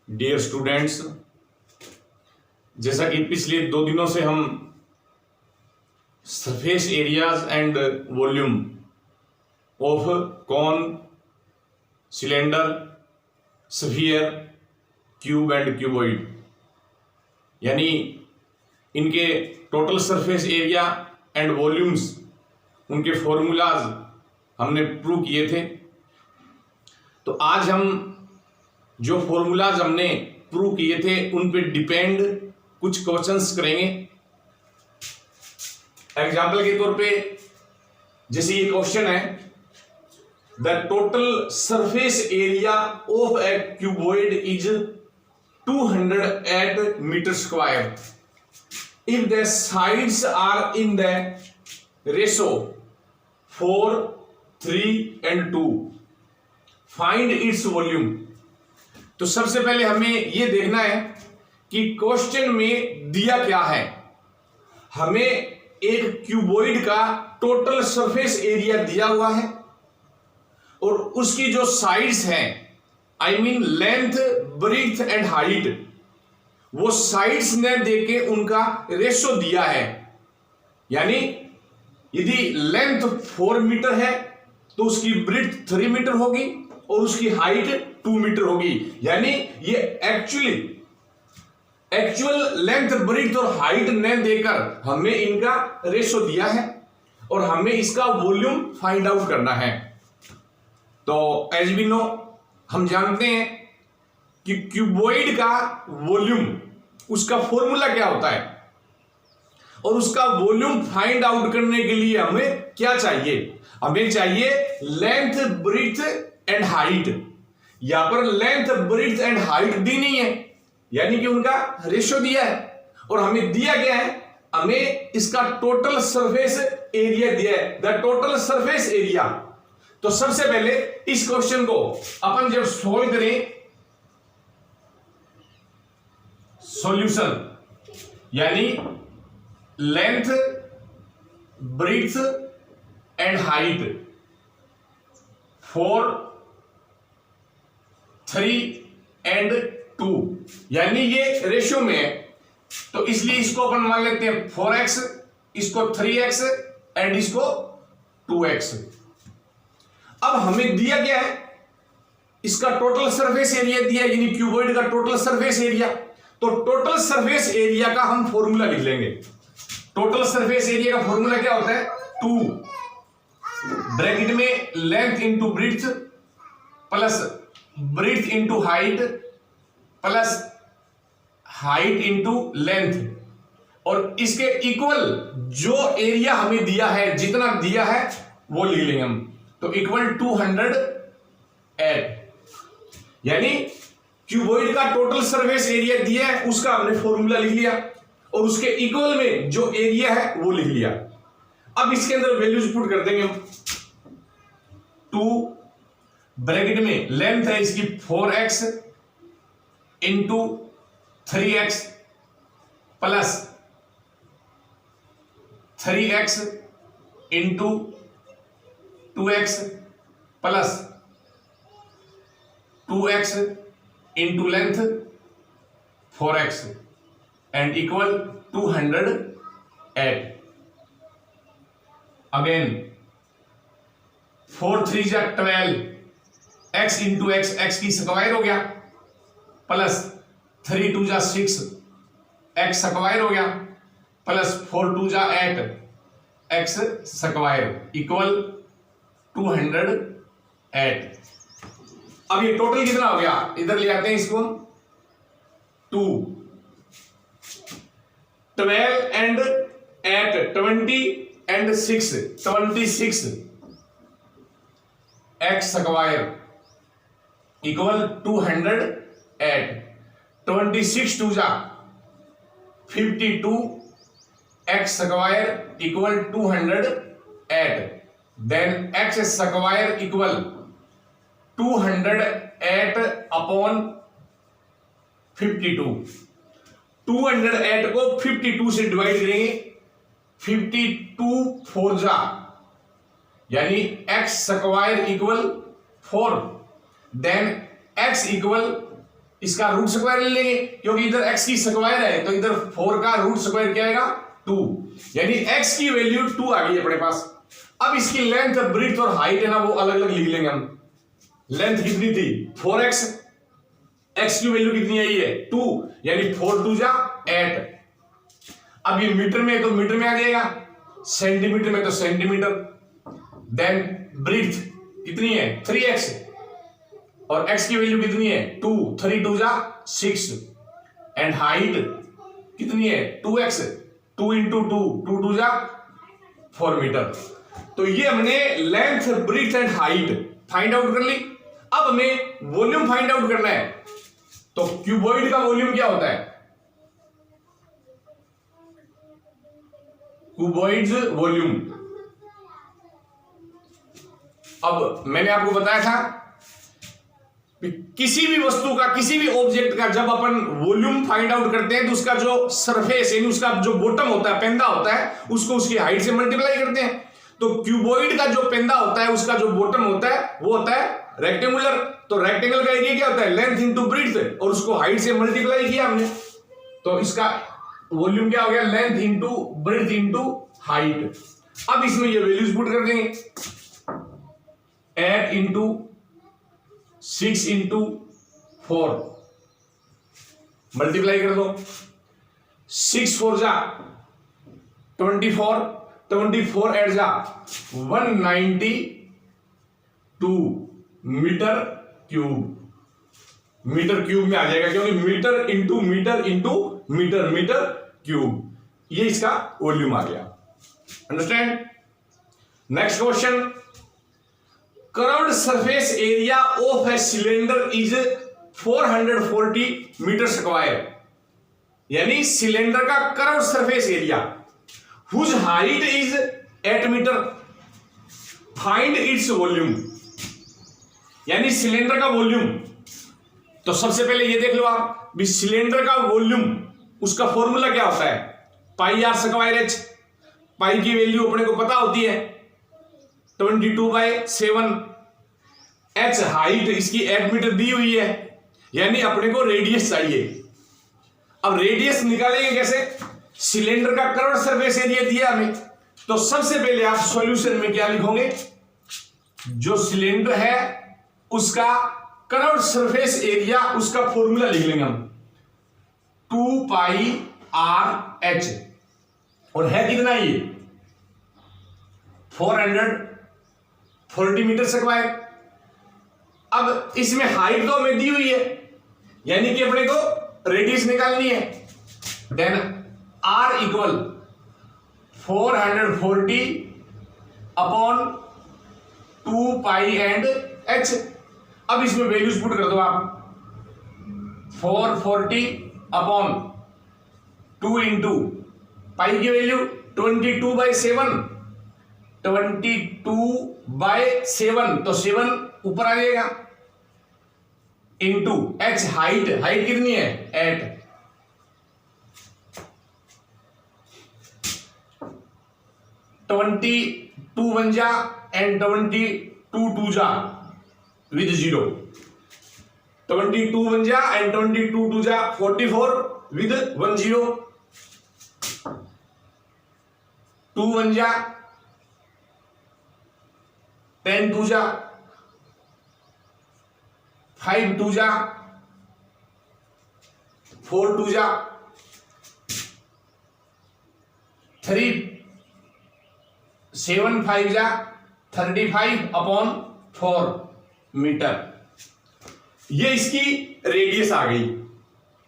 Dear students, जैसा कि पिछले 2 दिनों से हम surface areas and volume of cone, cylinder, sphere, cube and cuboid यानी इनके total surface area and volumes, उनके फॉर्मूलाज हमने प्रूव किए थे। तो आज हम जो फॉर्मूलाज हमने प्रूव किए थे उन पे डिपेंड कुछ क्वेश्चंस करेंगे। एग्जाम्पल के तौर पे जैसे ये क्वेश्चन है, the total surface area of a cuboid is 208 metre square if the sides are in the ratio 4, 3 and 2. Find its volume. तो सबसे पहले हमें यह देखना है कि क्वेश्चन में दिया क्या है। हमें एक क्यूबॉइड का टोटल सरफेस एरिया दिया हुआ है और उसकी जो साइड्स हैं, I mean length, breadth and height, वो साइड्स ने देके उनका रेशो दिया है। यानी यदि लेंथ 4 मीटर है तो उसकी ब्रेड्थ 3 मीटर होगी और उसकी हाइट 2 मीटर होगी। यानी ये एक्चुअल लेंथ, ब्रेड्थ और हाइट ने देकर हमें इनका रेशो दिया है और हमें इसका वॉल्यूम फाइंड आउट करना है। तो एज वी नो, हम जानते हैं कि क्यूबॉइड का वॉल्यूम, उसका फॉर्मूला क्या होता है और उसका वॉल्यूम फाइंड आउट करने के लिए हमें क्या चाहिए। हमें चाहिए लेंथ, ब्रेड्थ एंड हाइट। यहां पर लेंथ, ब्रेड्थ एंड हाइट दी नहीं है, यानी कि उनका रेशियो दिया है। और हमें दिया गया है, हमें इसका टोटल सरफेस एरिया दिया है, द टोटल सरफेस एरिया। तो सबसे पहले इस क्वेश्चन को अपन जब सोल्व करें, सॉल्यूशन यानी length, breadth and height 4, 3 and 2, यानी ये रेशियो में है। तो इसलिए इसको अपन मान लेते हैं 4x, इसको 3x एंड इसको 2x। अब हमें दिया गया है इसका टोटल सरफेस एरिया दिया है, यानी क्यूबॉइड का टोटल सरफेस एरिया। तो टोटल सरफेस एरिया का हम फॉर्मूला लिख लेंगे। टोटल सरफेस एरिया का फॉर्मूला क्या होता है? 2 ब्रैकेट में length into breadth plus breadth into height plus height into length, और इसके इक्वल जो एरिया हमें दिया है, जितना दिया है वो लिख लेंगे हम। तो इक्वल 208, यानी क्यूबॉइड का टोटल सरफेस एरिया दिया है, उसका हमने फॉर्मूला लिख लिया और उसके इक्वल में जो एरिया है वो लिख लिया। अब इसके अंदर वैल्यूज पुट कर देंगे हम। 2 ब्रैकेट में लेंथ है इसकी 4x into 3x plus 3x into 2x plus 2x into length 4x and equal 208। Again 4 3 जा 12, x इंटू x की स्क्वायर हो गया, प्लस 3 2 जा 6, x स्क्वायर हो गया, प्लस 4 2 जा 8, x स्क्वायर इक्वल 208। अब ये टोटल कितना हो गया, इधर ले आते हैं इसको। 2 12 and 8 20 and 6 26, x square equal 208। 26 2 जा 52, x square equal 208। Then x square equal 208 upon 52। 208 को 52 से डिवाइड करेंगे, 52 4 जा, यानी x square equal 4, then x equal इसका रूट स्क्वायर ले लेंगे, क्योंकि इधर x की स्क्वायर है तो इधर 4 का रूट स्क्वायर क्या आएगा 2, यानी x की वैल्यू 2 आ गई अपने पास। अब इसकी लेंथ, ब्रीथ और हाइट है ना वो अलग अलग लिख लेंगे हम। लेंथ कितनी थी 4x, x की वैल्यू कितनी आई है 2, यानी 4 2 जा 8। अब ये मीटर में है तो मीटर में आ जाएगा, सेंटीमीटर में तो सेंटीमीटर। देन ब्रीथ कितनी है 3x और x की वैल्यू कितनी है 2, 3 2 जा 6। एंड हाइट कितनी है 2x, 2 इंटू 2, 2 2 जा 4 मीटर। तो ये हमने length, breadth and height find out कर ली। अब हमें वॉल्यूम फाइंड आउट करना है। तो क्यूबॉइड का वॉल्यूम क्या होता है, क्यूबॉइड्स वॉल्यूम। अब मैंने आपको बताया था कि किसी भी वस्तु का, किसी भी ऑब्जेक्ट का जब अपन वॉल्यूम फाइंड आउट करते हैं तो उसका जो सरफेस यानी उसका जो बॉटम होता है, पेंदा होता है, उसको उसकी हाइट से मल्टीप्लाई करते हैं। तो क्यूबॉइड का जो पेंदा होता है, उसका जो बॉटम होता है वो होता है रेक्टेंगुलर। तो रेक्टेंगल का एरिया क्या होता है लेंथ इंटू ब्रीथ, और उसको हाइट से मल्टीप्लाई किया हमने, तो इसका वॉल्यूम क्या हो गया length into breadth into height. अब इसमें ये वैल्यूज पुट कर देंगे, 8 इंटू 6 इंटू 4 मल्टीप्लाई कर दो, 6 4 जा 24, 24 8 जा 192 मीटर क्यूब। मीटर क्यूब में आ जाएगा, क्योंकि metre into metre into metre, metre cube, ये इसका वॉल्यूम आ गया। Understand. Next question, curved surface area of a cylinder is 440 metre square, यानी सिलेंडर का curved surface area whose height is 8 metre, find its volume, यानी cylinder का volume. तो सबसे पहले ये देख लो आप भी, सिलेंडर का वॉल्यूम उसका फॉर्मूला क्या होता है पाई आर स्क्वायर एच। पाई की वैल्यू अपने को पता होती है 22/7। एच हाइट इसकी 8 मीटर दी हुई है, यानी अपने को रेडियस चाहिए। अब रेडियस निकालेंगे कैसे, सिलेंडर का कर्व्ड सरफेस एरिया दिया हमें, तो सबसे पहले आप सॉल्यूशन में क्या लिखोगे, जो सिलेंडर है उसका कर्व्ड सरफेस एरिया, उसका फॉर्मूला लिख लेंगे हम 2πr/h, और है कितना ये 440 मीटर स्क्वायर। अब इसमें हाइट तो हमें दी हुई है, यानी कि अपने को रेडियस निकालनी है। Then r equal 440 upon 2π and h। अब इसमें वैल्यूज पुट कर दो आप, 440 अपॉन 2 इंटू पाई की वैल्यू 22/7, 22/7 तो 7 ऊपर आ जाएगा, इंटू h हाइट, हाइट कितनी है 8, 22 1 जा एंड 22 2 जा विद 0, 22 1 जा एंड 22 2 जा 44 विद 1 0, 2 1 जा 10 2 जा 5 2 जा 4 2 जा 3 7 5 जा 35 अपॉन 4 मीटर। ये इसकी रेडियस आ गई,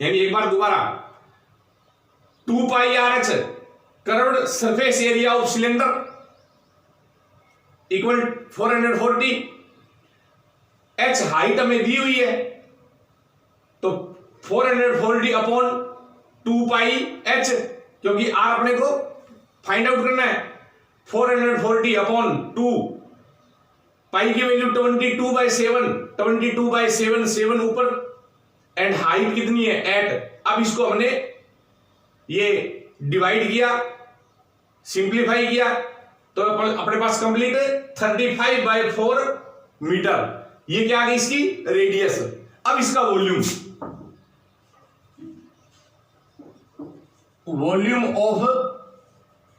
यानी एक बार दोबारा 2πr/h curved surface area of cylinder equal 440, h height हमें दी हुई है तो 440 अपॉन 2πh, क्योंकि r अपने को फाइंड आउट करना है। 440 अपॉन 2, पाई की वैल्यू 22/7, 22/7 7 ऊपर, एंड हाइट कितनी है 8। अब इसको हमने ये डिवाइड किया, सिंप्लीफाई किया, तो अपने पास कंप्लीट 35/4 मीटर। ये क्या आ गई इसकी रेडियस। अब इसका volume, volume of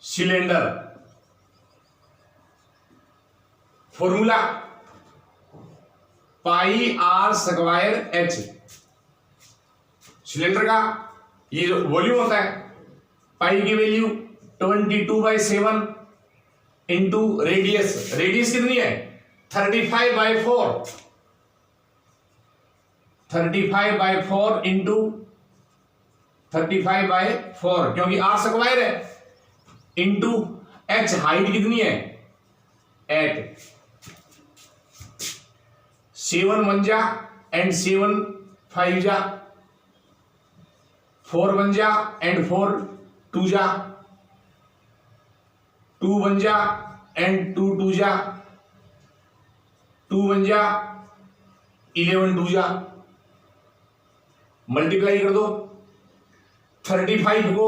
cylinder, formula pi r square h, cylinder का ये जो वॉल्यूम होता है, पाई की वैल्यू 22/7 इंटू रेडियस, रेडियस कितनी है 35/4, 35/4 इंटू 35/4 क्योंकि आर स्क्वायर है, इंटू एच हाइट कितनी है 8, 7 1 जा एंड 7 5 जा, 4 1 जा एंड 4 2 जा, 2 1 जा एंड 2 2 जा, 2 1 जा 11 2 जा, मल्टीप्लाई कर दो। 35 को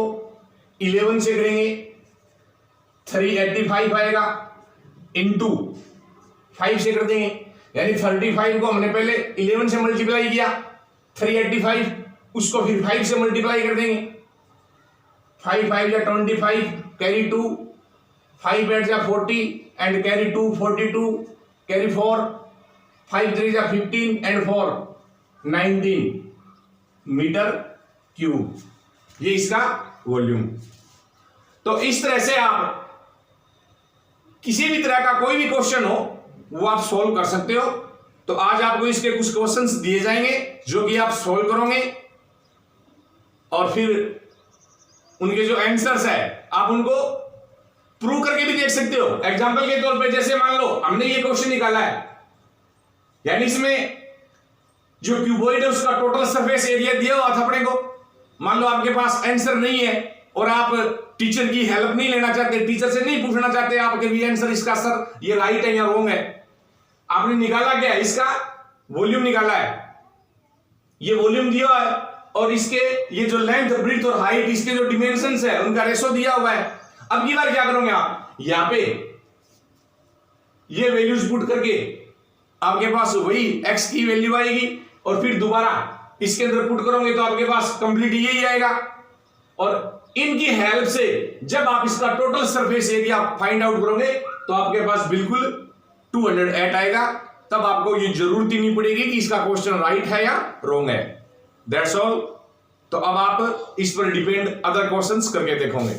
11 से करेंगे 385 आएगा, इंटू 5 से कर देंगे, यानी 35 को हमने पहले 11 से मल्टीप्लाई किया, 385 उसको फिर 5 से मल्टीप्लाई कर देंगे, 5 5 जा 25 कैरी 2, 5 8 जा 40 एंड कैरी 2 42 कैरी 4, 5 3 जा 15 एंड 4 19 मीटर क्यूब, ये इसका वॉल्यूम। तो इस तरह से आप किसी भी तरह का कोई भी क्वेश्चन हो वो आप सॉल्व कर सकते हो। तो आज आपको इसके कुछ क्वेश्चंस दिए जाएंगे जो कि आप सॉल्व करोगे और फिर उनके जो आंसर्स है आप उनको प्रूव करके भी देख सकते हो। एग्जांपल के तौर पे जैसे मान लो हमने ये क्वेश्चन निकाला है, यानी इसमें जो क्यूबॉइड है उसका टोटल सरफेस एरिया दिया हुआ था अपने को। मान लो आपके पास आंसर नहीं है और आप टीचर की हेल्प नहीं लेना चाहते, टीचर से नहीं पूछना चाहते आपके भी आंसर इसका सर ये राइट है या रॉन्ग है, आपने निकाला क्या है, इसका वॉल्यूम निकाला है, ये वॉल्यूम दिया है और इसके ये जो लेंथ ब्रीथ और हाइट इसके जो डिमेंशंस है उनका रेशो दिया हुआ है। अब की बार क्या करोगे आप, यहां पे ये वैल्यूज पुट करके आपके पास वही x की वैल्यू आएगी और फिर दोबारा इसके अंदर पुट करोगे तो आपके पास कंप्लीट यही आएगा। और इनकी हेल्प से जब आप इसका total surface area find out करोगे तो आपके पास बिल्कुल 208 आएगा। तब आपको ये जरूरत ही नहीं पड़ेगी कि इसका क्वेश्चन राइट है या रॉन्ग है। That's all. तो अब आप इस पर डिपेंड अदर क्वेश्चंस करके देखोगे।